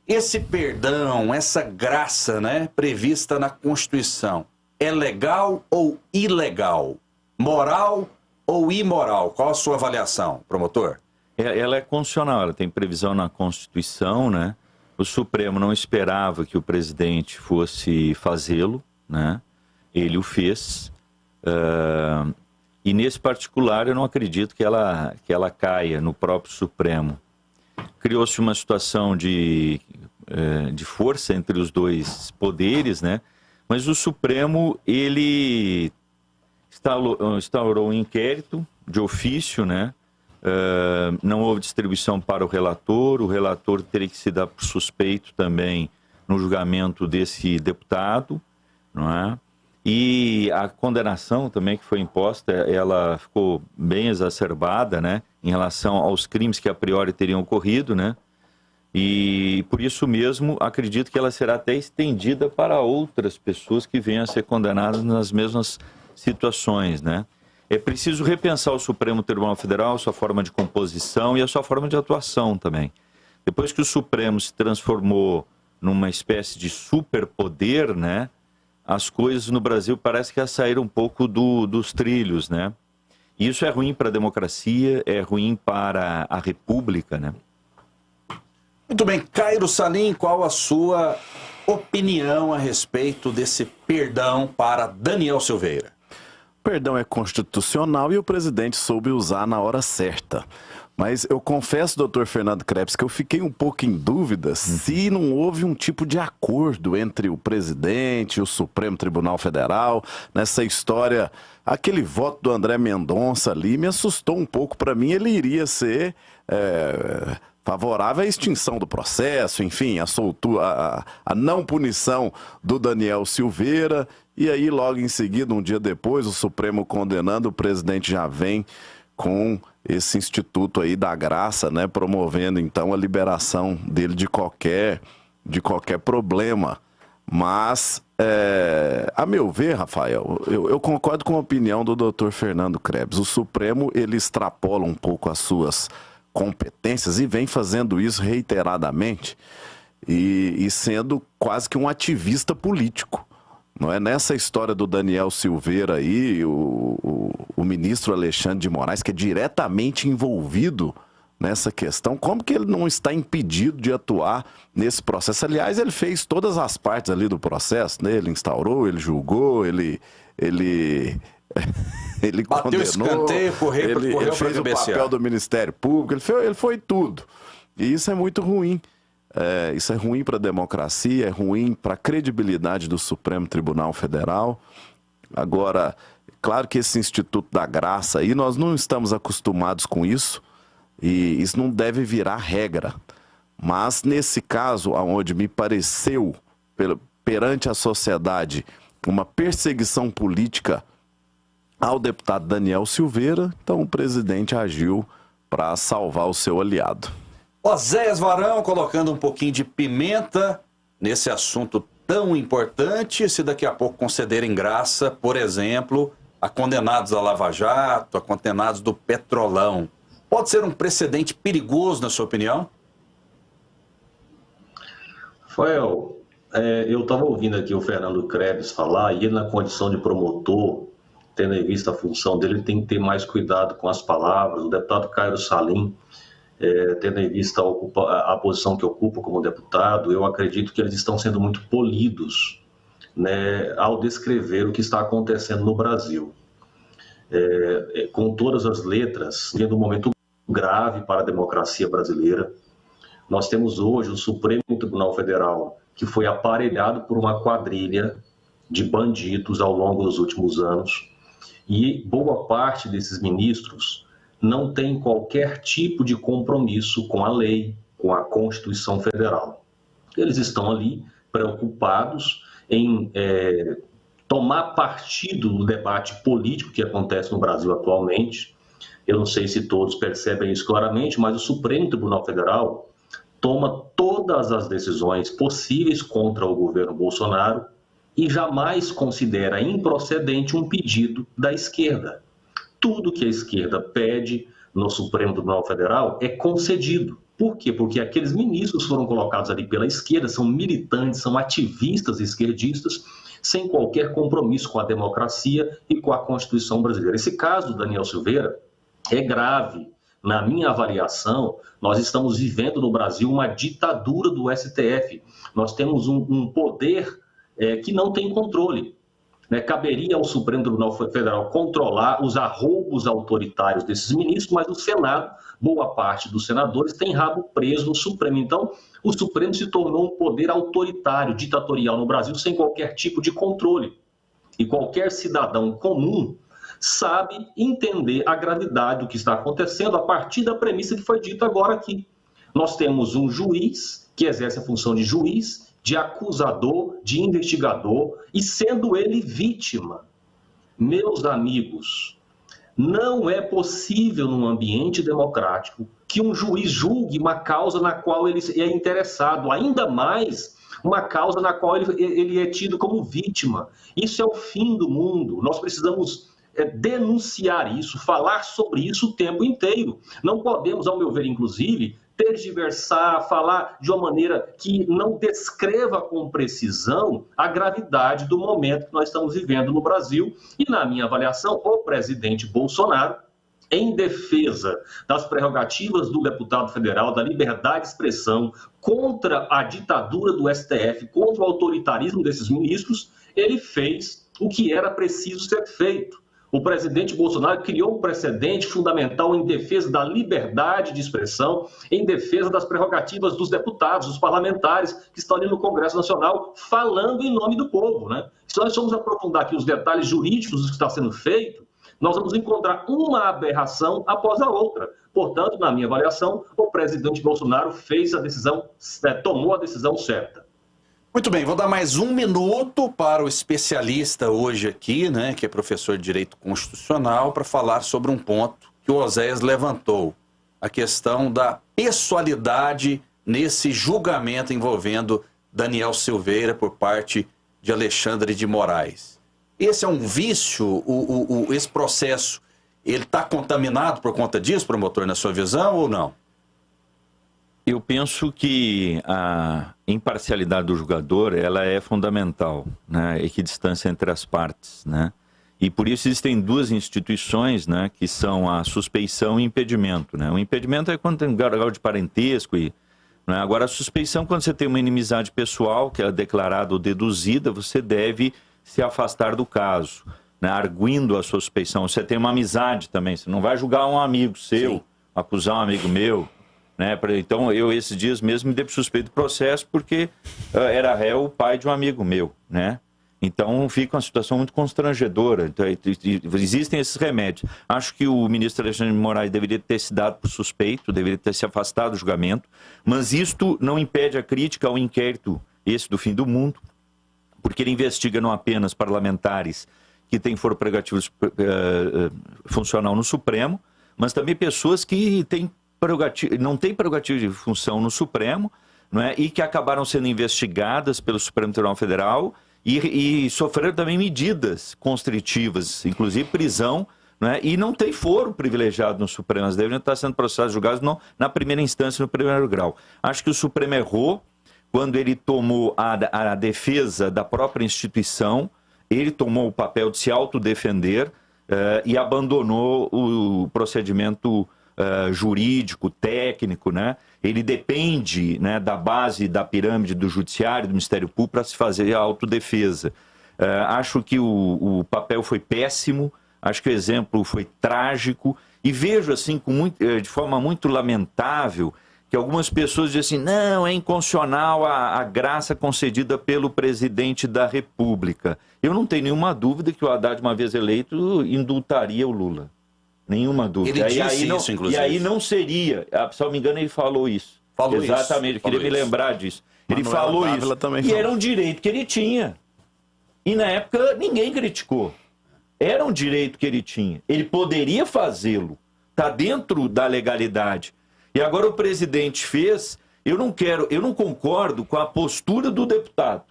Esse perdão, essa graça, né, prevista na Constituição, é legal ou ilegal? Moral ou imoral? Qual a sua avaliação, promotor? Ela é constitucional, ela tem previsão na Constituição, né? O Supremo não esperava que o presidente fosse fazê-lo, né? Ele o fez. E nesse particular eu não acredito que ela caia no próprio Supremo. Criou-se uma situação de força entre os dois poderes, né? Mas o Supremo, ele instaurou um inquérito de ofício, né? Não houve distribuição para o relator teria que se dar por suspeito também no julgamento desse deputado, não é? E a condenação também que foi imposta, ela ficou bem exacerbada, né, em relação aos crimes que a priori teriam ocorrido, né? E por isso mesmo acredito que ela será até estendida para outras pessoas que venham a ser condenadas nas mesmas situações, né? É preciso repensar o Supremo Tribunal Federal, a sua forma de composição e a sua forma de atuação também. Depois que o Supremo se transformou numa espécie de superpoder, né, as coisas no Brasil parece que saíram um pouco dos trilhos, né? E isso é ruim para a democracia, é ruim para a República, né? Muito bem, Cairo Salim, qual a sua opinião a respeito desse perdão para Daniel Silveira? O perdão é constitucional e o presidente soube usar na hora certa. Mas eu confesso, doutor Fernando Krebs, que eu fiquei um pouco em dúvida se não houve um tipo de acordo entre o presidente e o Supremo Tribunal Federal nessa história. Aquele voto do André Mendonça ali me assustou um pouco. Para mim, ele iria ser favorável à extinção do processo, enfim, a não punição do Daniel Silveira. E aí, logo em seguida, um dia depois, o Supremo condenando, o presidente já vem com esse instituto aí da graça, né, promovendo então a liberação dele de qualquer problema. Mas, a meu ver, Rafael, eu concordo com a opinião do doutor Fernando Krebs. O Supremo, ele extrapola um pouco as suas competências e vem fazendo isso reiteradamente e sendo quase que um ativista político. Não é? Nessa história do Daniel Silveira aí, o ministro Alexandre de Moraes, que é diretamente envolvido nessa questão, como que ele não está impedido de atuar nesse processo? Aliás, ele fez todas as partes ali do processo, né? Ele instaurou, ele julgou, ele bateu condenou, escanteio, ele fez o papel do Ministério Público, ele foi tudo. E isso é muito ruim. Isso é ruim para a democracia, é ruim para a credibilidade do Supremo Tribunal Federal. Agora, claro que esse Instituto da Graça aí, nós não estamos acostumados com isso, e isso não deve virar regra. Mas nesse caso, onde me pareceu, perante a sociedade, uma perseguição política ao deputado Daniel Silveira, então o presidente agiu para salvar o seu aliado. Oséias Varão colocando um pouquinho de pimenta nesse assunto tão importante, se daqui a pouco concederem graça, por exemplo, a condenados da Lava Jato, a condenados do Petrolão. Pode ser um precedente perigoso, na sua opinião? Rafael, eu estava ouvindo aqui o Fernando Krebs falar, e ele na condição de promotor, tendo em vista a função dele, ele tem que ter mais cuidado com as palavras. O deputado Cairo Salim, tendo em vista a posição que ocupa como deputado, eu acredito que eles estão sendo muito polidos, né, ao descrever o que está acontecendo no Brasil. Com todas as letras, sendo um momento grave para a democracia brasileira. Nós temos hoje o Supremo Tribunal Federal, que foi aparelhado por uma quadrilha de bandidos ao longo dos últimos anos, e boa parte desses ministros não tem qualquer tipo de compromisso com a lei, com a Constituição Federal. Eles estão ali preocupados em tomar partido no debate político que acontece no Brasil atualmente. Eu não sei se todos percebem isso claramente, mas o Supremo Tribunal Federal toma todas as decisões possíveis contra o governo Bolsonaro e jamais considera improcedente um pedido da esquerda. Tudo que a esquerda pede no Supremo Tribunal Federal é concedido. Por quê? Porque aqueles ministros foram colocados ali pela esquerda, são militantes, são ativistas esquerdistas, sem qualquer compromisso com a democracia e com a Constituição brasileira. Esse caso do Daniel Silveira é grave. Na minha avaliação, nós estamos vivendo no Brasil uma ditadura do STF. Nós temos um poder que não tem controle. Caberia ao Supremo Tribunal Federal controlar os arroubos autoritários desses ministros, mas o Senado, boa parte dos senadores, tem rabo preso no Supremo. Então, o Supremo se tornou um poder autoritário, ditatorial no Brasil, sem qualquer tipo de controle. E qualquer cidadão comum sabe entender a gravidade do que está acontecendo a partir da premissa que foi dita agora aqui. Nós temos um juiz que exerce a função de juiz, de acusador, de investigador, e sendo ele vítima. Meus amigos, não é possível num ambiente democrático que um juiz julgue uma causa na qual ele é interessado, ainda mais uma causa na qual ele é tido como vítima. Isso é o fim do mundo. Nós precisamos denunciar isso, falar sobre isso o tempo inteiro. Não podemos, ao meu ver, inclusive, tergiversar, falar de uma maneira que não descreva com precisão a gravidade do momento que nós estamos vivendo no Brasil. E, na minha avaliação, o presidente Bolsonaro, em defesa das prerrogativas do deputado federal, da liberdade de expressão, contra a ditadura do STF, contra o autoritarismo desses ministros, ele fez o que era preciso ser feito. O presidente Bolsonaro criou um precedente fundamental em defesa da liberdade de expressão, em defesa das prerrogativas dos deputados, dos parlamentares que estão ali no Congresso Nacional falando em nome do povo, né? Se nós formos aprofundar aqui os detalhes jurídicos do que está sendo feito, nós vamos encontrar uma aberração após a outra. Portanto, na minha avaliação, o presidente Bolsonaro fez a decisão, tomou a decisão certa. Muito bem, vou dar mais um minuto para o especialista hoje aqui, né, que é professor de Direito Constitucional, para falar sobre um ponto que o Oséias levantou, a questão da pessoalidade nesse julgamento envolvendo Daniel Silveira por parte de Alexandre de Moraes. Esse é um vício, esse processo, ele está contaminado por conta disso, promotor, na sua visão, ou não? Eu penso que a imparcialidade do julgador, ela é fundamental, né? Equidistância entre as partes, né? E por isso existem duas instituições, né, que são a suspeição e o impedimento, né? O impedimento é quando tem um grau de parentesco, né? Agora a suspeição, quando você tem uma inimizade pessoal, que é declarada ou deduzida, você deve se afastar do caso, né? Arguindo a sua suspeição. Você tem uma amizade também, você não vai julgar um amigo seu, sim, acusar um amigo meu, né? Então, eu esses dias mesmo me dei suspeito do processo porque era réu o pai de um amigo meu, né? Então, fica uma situação muito constrangedora. Então, existem esses remédios. Acho que o ministro Alexandre de Moraes deveria ter se dado por suspeito, deveria ter se afastado do julgamento, mas isto não impede a crítica ao inquérito, esse do fim do mundo, porque ele investiga não apenas parlamentares que têm foro prerrogativo funcional no Supremo, mas também pessoas que têm não tem prerrogativa de função no Supremo, não é? E que acabaram sendo investigadas pelo Supremo Tribunal Federal e sofreram também medidas constritivas, inclusive prisão, não é? E não tem foro privilegiado no Supremo, elas devem estar sendo processadas, julgadas na primeira instância, no primeiro grau. Acho que o Supremo errou quando ele tomou a defesa da própria instituição, ele tomou o papel de se autodefender e abandonou o procedimento jurídico, técnico, né? Ele depende, né, da base da pirâmide do judiciário, do Ministério Público, para se fazer a autodefesa. Acho que o papel foi péssimo, acho que o exemplo foi trágico, e vejo assim de forma muito lamentável que algumas pessoas dizem assim, não, é inconstitucional a graça concedida pelo presidente da República. Eu não tenho nenhuma dúvida que o Haddad, uma vez eleito, indultaria o Lula. Nenhuma dúvida. Ele disse isso, inclusive. E aí não seria, se não me engano, ele falou isso. Falou exatamente, isso. Eu queria me lembrar disso. Ele falou isso. E era um direito que ele tinha. E na época ninguém criticou. Era um direito que ele tinha. Ele poderia fazê-lo. Está dentro da legalidade. E agora o presidente fez. Eu não concordo com a postura do deputado,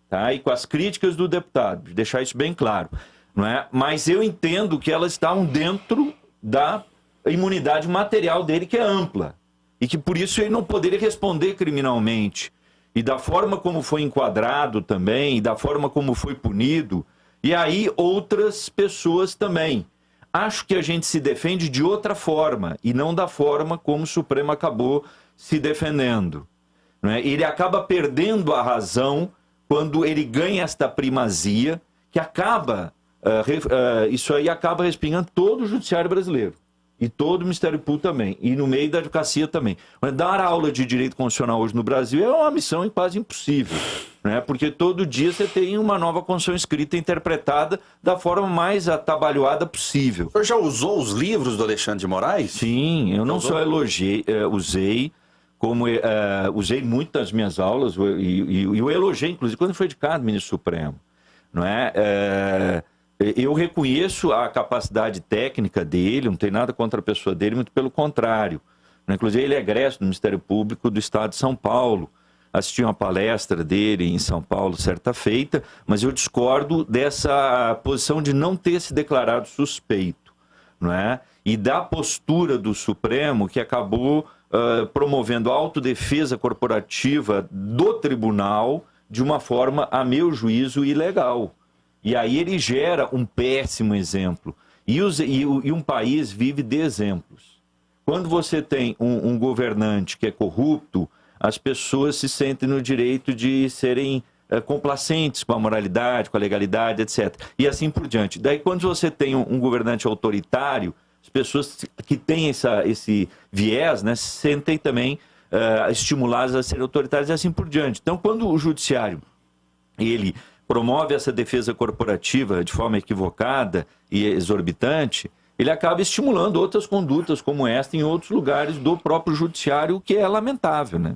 tá? E com as críticas do deputado. Deixar isso bem claro. Não é? Mas eu entendo que elas estavam dentro da imunidade material dele, que é ampla. e que por isso ele não poderia responder criminalmente. E da forma como foi enquadrado também, e da forma como foi punido, e aí outras pessoas também. Acho que a gente se defende de outra forma, e não da forma como o Supremo acabou se defendendo. Né? Ele acaba perdendo a razão quando ele ganha esta primazia, que acaba, isso aí acaba respingando todo o judiciário brasileiro. E todo o Ministério Público também. E no meio da advocacia também. Dar aula de direito constitucional hoje no Brasil é uma missão quase impossível. Né? Porque todo dia você tem uma nova Constituição escrita e interpretada da forma mais atabalhoada possível. O senhor já usou os livros do Alexandre de Moraes? Sim, eu não só elogiei, usei, como usei muito nas minhas aulas, e eu elogiei, inclusive, quando foi indicado ministro Supremo. Não é? Eu reconheço a capacidade técnica dele, não tem nada contra a pessoa dele, muito pelo contrário. Inclusive, ele é egresso do Ministério Público do Estado de São Paulo. Assisti uma palestra dele em São Paulo certa feita, mas eu discordo dessa posição de não ter se declarado suspeito, não é? E da postura do Supremo, que acabou promovendo a autodefesa corporativa do tribunal de uma forma, a meu juízo, ilegal. E aí ele gera um péssimo exemplo. E um país vive de exemplos. Quando você tem um governante que é corrupto, as pessoas se sentem no direito de serem complacentes com a moralidade, com a legalidade, etc. E assim por diante. Daí, quando você tem um governante autoritário, as pessoas que têm esse viés, né, se sentem também estimuladas a serem autoritárias e assim por diante. Então, quando o judiciário ele promove essa defesa corporativa de forma equivocada e exorbitante, ele acaba estimulando outras condutas como esta em outros lugares do próprio judiciário, o que é lamentável, né?